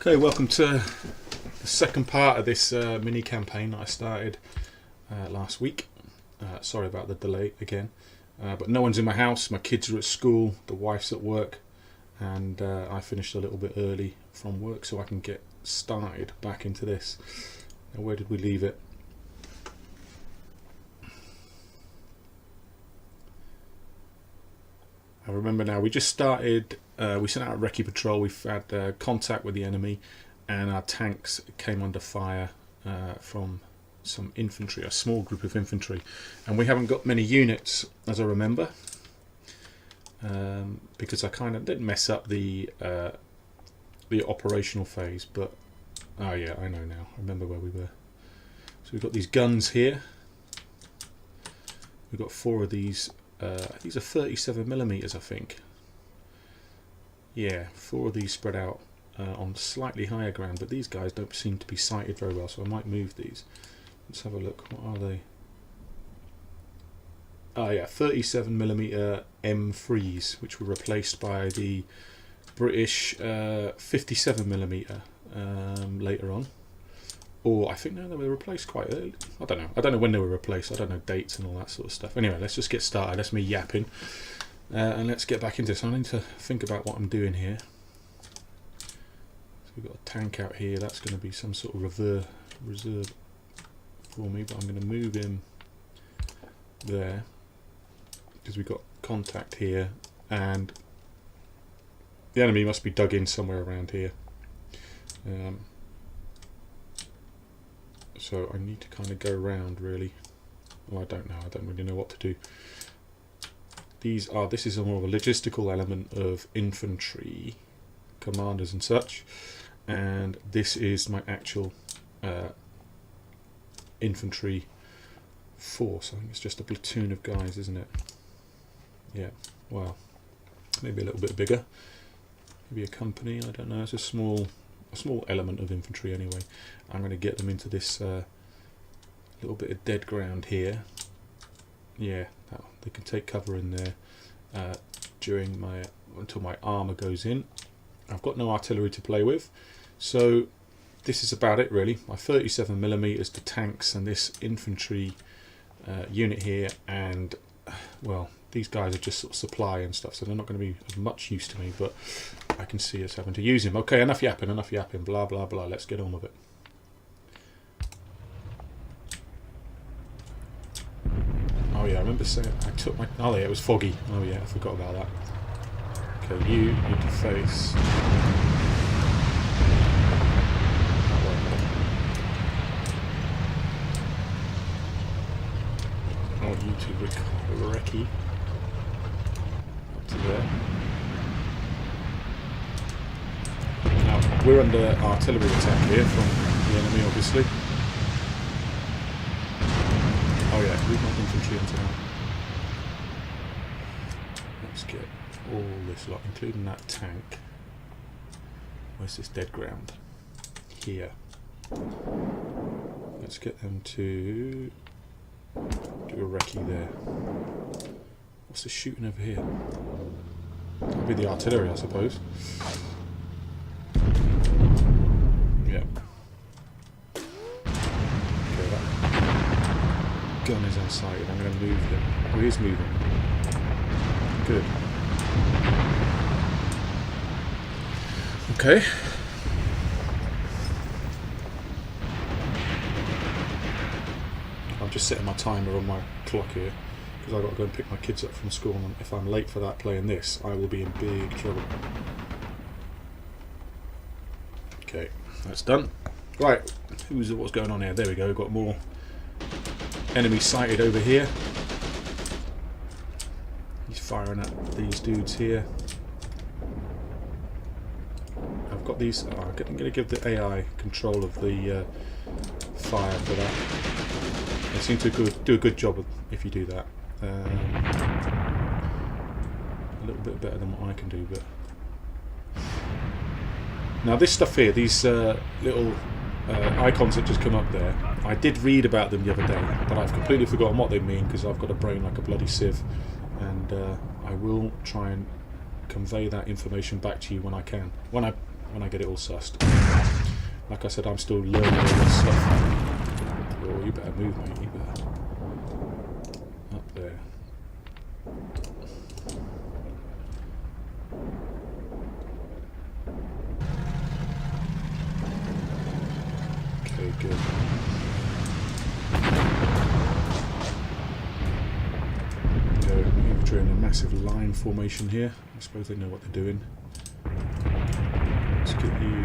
Okay, welcome to the second part of this mini campaign that I started last week. Sorry about the delay again, but no one's in my house, my kids are at school, the wife's at work, and I finished a little bit early from work so I can get started back into this. Now, where did we leave it? I remember now, we just started, we sent out a recce patrol, we've had contact with the enemy, and our tanks came under fire from some infantry, a small group of infantry, and we haven't got many units, as I remember, because I kind of did mess up the operational phase, but, oh yeah, I know now, I remember where we were. So we've got these guns here, we've got 4 of these. These are 37mm, I think. Yeah, 4 of these spread out on slightly higher ground, but these guys don't seem to be sighted very well, so I might move these. Let's have a look. What are they? Oh yeah, 37mm M3s, which were replaced by the British 57mm later on. Or I think no, they were replaced quite early. I don't know. I don't know when they were replaced. I don't know dates and all that sort of stuff. Anyway, let's just get started. That's me yapping. And let's get back into this. I need to think about what I'm doing here. So we've got a tank out here. That's going to be some sort of reserve for me. But I'm going to move him there. Because we've got contact here. And the enemy must be dug in somewhere around here. So I need to kind of go around, really. Well, I don't know. I don't really know what to do. This is a more of a logistical element of infantry commanders and such, and this is my actual infantry force. I think it's just a platoon of guys, isn't it? Yeah. Well, maybe a little bit bigger. Maybe a company. I don't know. It's a small element of infantry anyway. I'm going to get them into this little bit of dead ground here. Yeah, they can take cover in there until my armour goes in. I've got no artillery to play with, so this is about it really. My 37mm, the tanks, and this infantry unit here, and well, these guys are just sort of supply and stuff, so they're not going to be of much use to me, but I can see us having to use him. Okay, enough yapping, blah blah blah, let's get on with it. Oh yeah, I remember saying I took my... Oh yeah, it was foggy. Oh yeah, I forgot about that. Okay, you need to face... I want you to recce up to there. Now, we're under artillery attack here from the enemy, obviously. Oh yeah, we've got infantry into that. Let's get all this lot, including that tank. Where's this dead ground? Here. Let's get them to do a recce there. What's this shooting over here? That'll be the artillery, I suppose. Yeah. Okay, that gun is unsighted. I'm going to move him. Oh, he is moving. Good. Okay. I'm just setting my timer on my clock here because I've got to go and pick my kids up from school, and if I'm late for that playing this, I will be in big trouble. Okay, that's done. Right, what's going on here? There we go, we've got more enemies sighted over here. He's firing at these dudes here. I've got these... Oh, I'm going to give the AI control of the fire for that. They seem to do a good job if you do that. A little bit better than what I can do, but... Now this stuff here, these little icons that just come up there, I did read about them the other day, but I've completely forgotten what they mean because I've got a brain like a bloody sieve, and I will try and convey that information back to you when I can. When I when I get it all sussed. Like I said, I'm still learning all this stuff. Oh, you better move, mate. You better. Up there. Okay, good. We're drawing a massive line formation here. I suppose they know what they're doing. Let's get you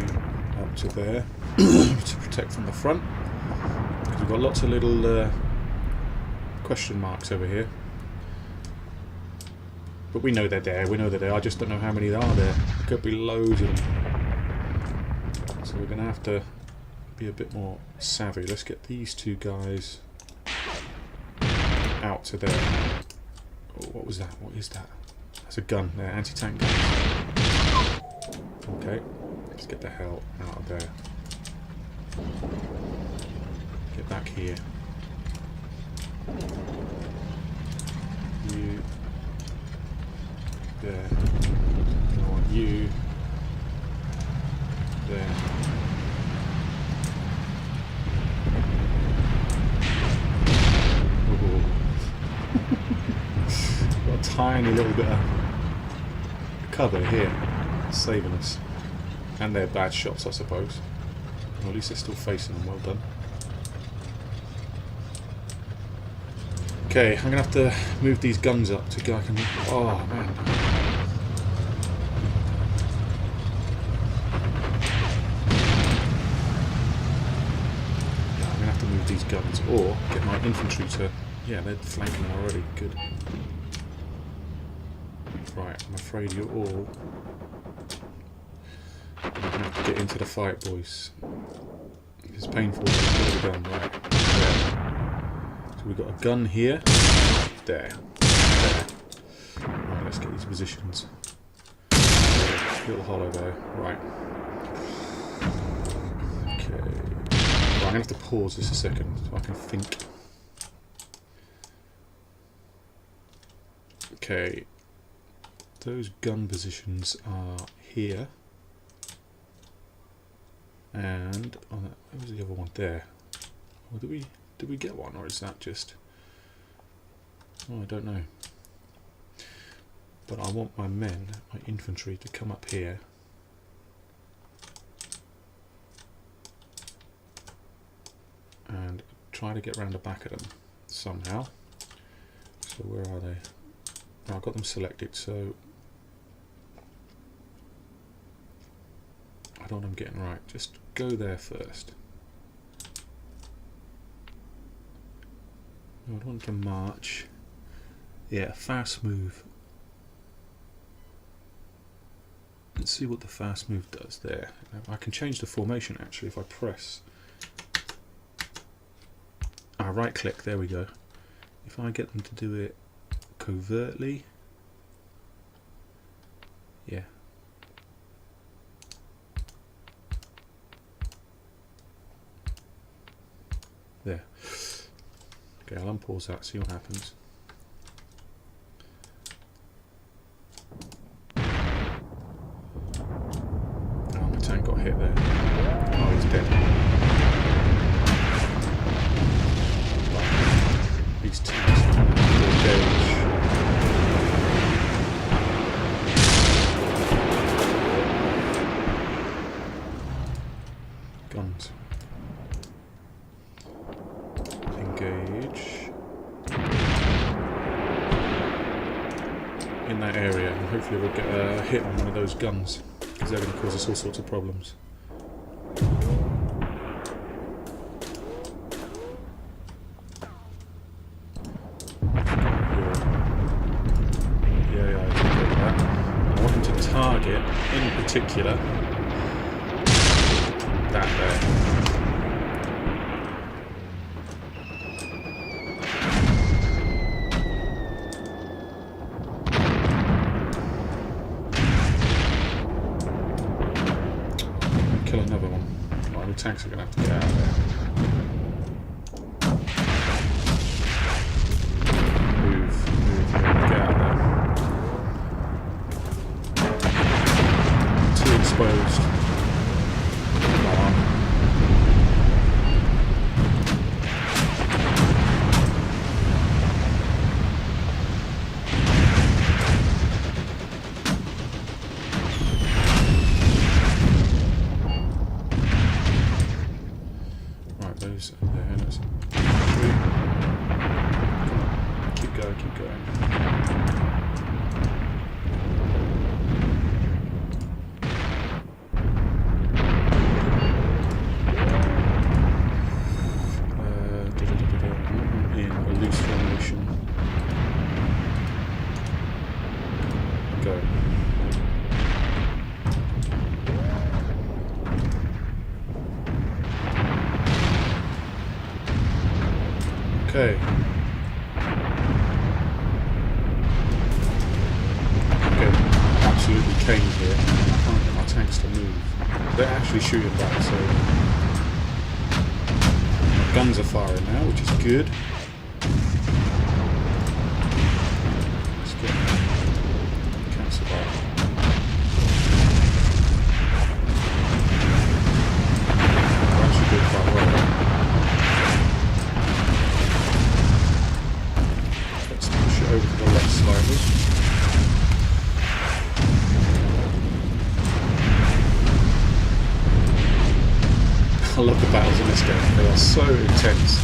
up to there to protect from the front. Because we've got lots of little question marks over here. But we know they're there. We know they're there. I just don't know how many there are there. There could be loads of them. So we're going to have to be a bit more savvy. Let's get these two guys out to there. Oh, what was that? What is that? That's a gun there, anti-tank gun. Okay, let's get the hell out of there. Get back here. You. There. I want you. There. Got a tiny little bit of cover here, saving us. And they're bad shots, I suppose. Well, at least they're still facing them. Well done. Okay, I'm gonna have to move these guns up to go. I can. Oh man. Yeah, I'm gonna have to move these guns, or get my infantry to. Yeah, they're flanking them already. Good. Right, I'm afraid you're all. I'm gonna have to get into the fight, boys. It's painful to put a gun right there. So we've got a gun here. There. There. Right, let's get these positions. Little hollow there. Right. Okay. Right, I'm gonna have to pause this a second so I can think. Okay. Those gun positions are here. And oh, what was the other one there? Or did we get one, or is that just? Oh, I don't know. But I want my men, my infantry, to come up here. And try to get round the back of them somehow. So where are they? Oh, I've got them selected, so I don't know what I'm getting right. Just go there first. I don't want to march. Yeah, fast move. Let's see what the fast move does there. Now, I can change the formation actually if I press. Right click, there we go. If I get them to do it covertly. Yeah. There. Okay, I'll unpause that, see what happens. Oh, my tank got hit there. Oh, he's dead. These tanks are gauge. Guns. Engage in that area, and hopefully we'll get a hit on one of those guns, because they're going to cause us all sorts of problems. Yeah, I get that. I want them to target, in particular, that there. Kill another one. Oh, the tanks are going to have to get out of there. Move, get out of there. Too exposed. absolutely caned here. I can't get my tanks to move. They're actually shooting back, so my guns are firing now, which is good. Let's get cancel that. We're actually doing quite well. Let's push it over to the left slightly. I love the battles in this game, they are so intense.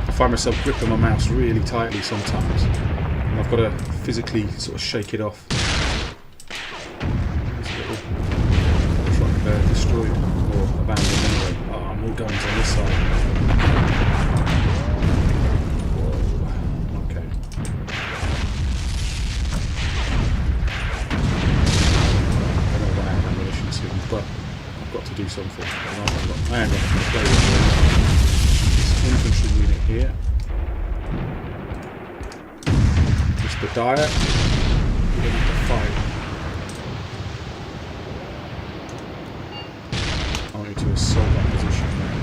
I find myself gripping my mouse really tightly sometimes, and I've got to physically sort of shake it off. There's a little truck there destroyed, or abandoned anyway. Oh, more guns on this side. Whoa, okay. I'm going to run out of ammunition soon, but got to do something. I ain't got to play with this infantry unit here. Mr. Dyer, we're going to have to fight. I want you to assault that position now.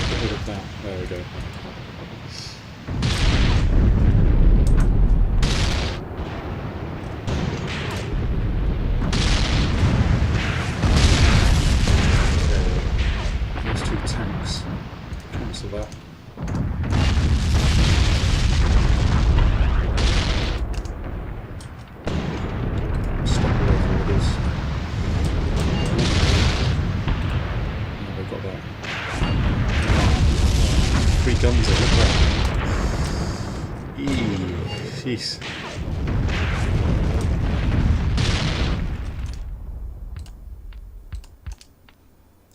Get rid of that. There we go. That. Stop whatever it is. No, they've got that. 3 guns there, look at that. Eee, jeez.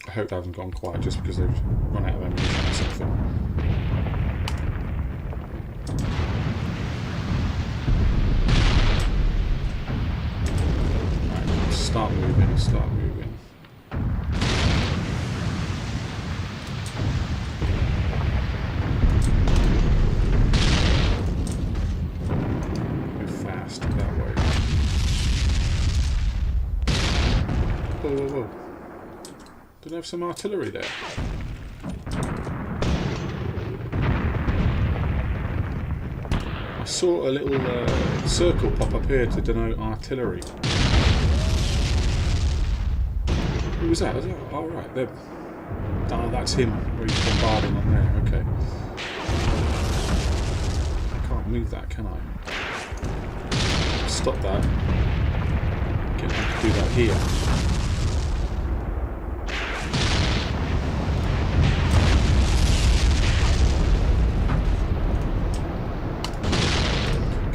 I hope they haven't gone quiet just because they've run out of ammunition or something. Right, start moving, start moving. Move fast that way. Whoa, whoa, whoa. Did I have some artillery there? I saw a little circle pop up here to denote artillery. Who was that? Oh, right. Oh, that's him. Where he's bombarding on there. Okay. I can't move that, can I? Stop that. Get him to do that here.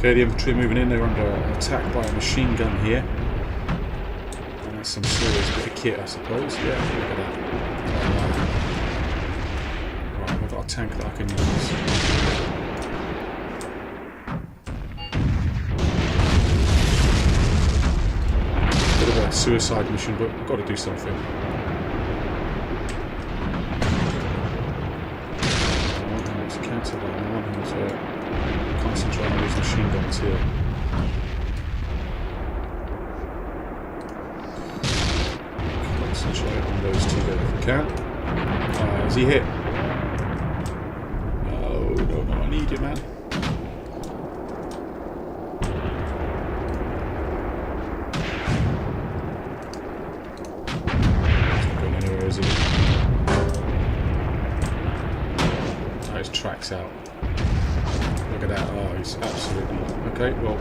Okay, the infantry moving in, they're under attack by a machine gun here. And that's some serious bit of kit, I suppose. Yeah, look at that. Right, I've got a tank that I can use. Bit of a suicide mission, but I've got to do something. I want him to cancel that. I want him to concentrate on these machine guns here. Concentrate on those two there if we can. Is he hit? No, no, no, I need you, man. He's not going anywhere, is he? Oh, his track's out. Look at that, oh, he's absolutely... Okay, well, do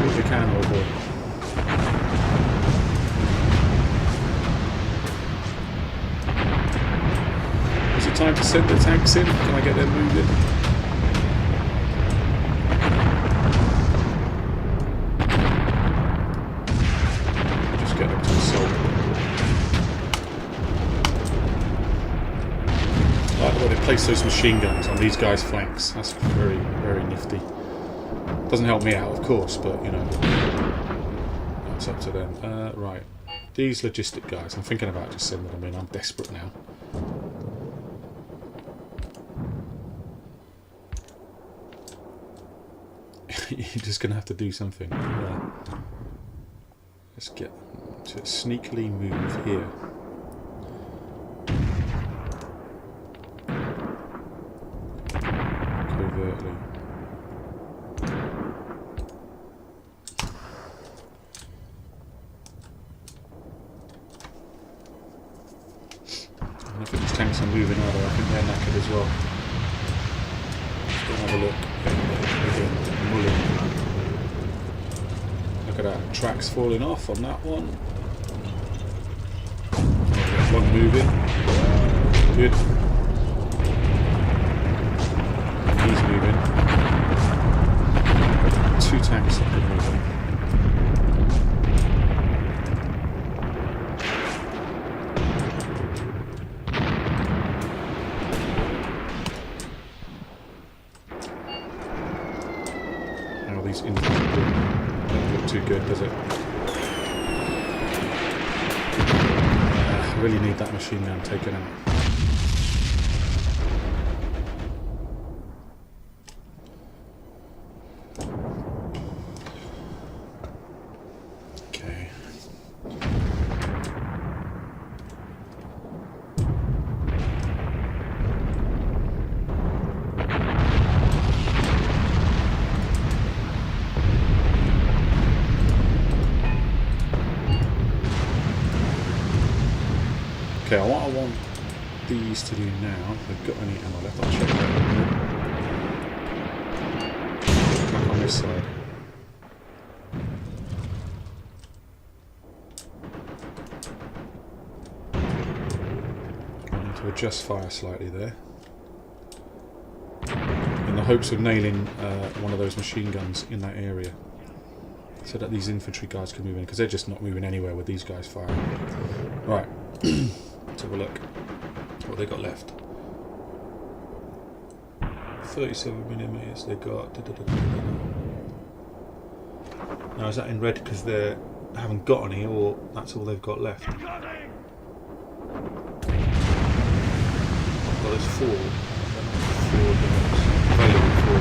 what you can, old boy. Is it time to send the tanks in? Can I get them moving? Just get them to assault. I like the way they place those machine guns on these guys' flanks. That's very, very nifty. Doesn't help me out, of course, but, you know, that's up to them. Right. These logistic guys, I'm thinking about just sending them in. I'm desperate now. you're just going to have to do something. Let's get to sneakily move here. Covertly. I don't think these tanks are moving either. I think they're knackered as well. Let's go have a look. Look at that. Tracks falling off on that one. One moving. Good. He's moving. Two tanks that are moving. How these infantry don't look too good, does it? I really need that machine gun taken out. Okay, what I want these to do now, if they've got any ammo left, I'll check that. Back on this side. I need to adjust fire slightly there. In the hopes of nailing one of those machine guns in that area. So that these infantry guys can move in, because they're just not moving anywhere with these guys firing. Right. Let's have a look what they got left. 37mm they got. Now is that in red because they haven't got any, or that's all they've got left? Well, there's four available for.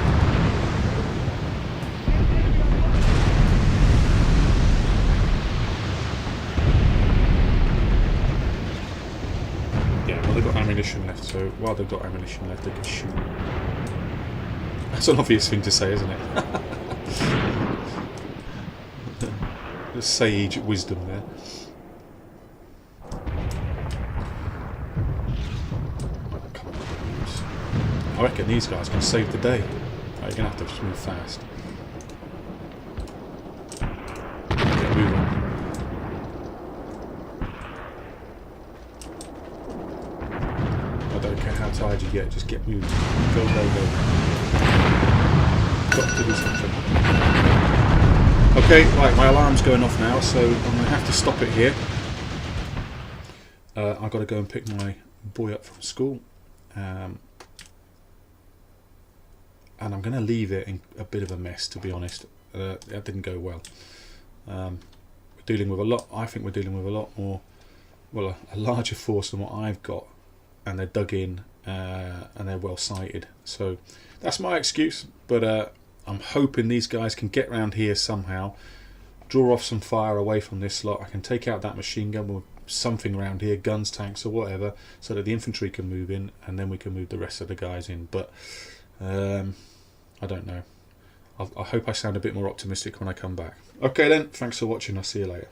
They've got ammunition left, so while they've got ammunition left they can shoot. That's an obvious thing to say, isn't it? The sage wisdom there. I reckon these guys can save the day. You're going to have to just move fast. Get moving. I don't care how tired you get, just get moving. Go, go, go. Got to do something. Okay, right, my alarm's going off now, so I'm going to have to stop it here. I've got to go and pick my boy up from school. And I'm going to leave it in a bit of a mess, to be honest. That didn't go well. We're dealing with a lot, I think we're dealing with a lot more, well, a larger force than what I've got. And they're dug in and they're well sighted, so that's my excuse, but I'm hoping these guys can get round here somehow, draw off some fire away from this lot. I can take out that machine gun with something around here, guns, tanks or whatever, so that the infantry can move in and then we can move the rest of the guys in, but I don't know. I hope I sound a bit more optimistic when I come back. Okay then, thanks for watching, I'll see you later.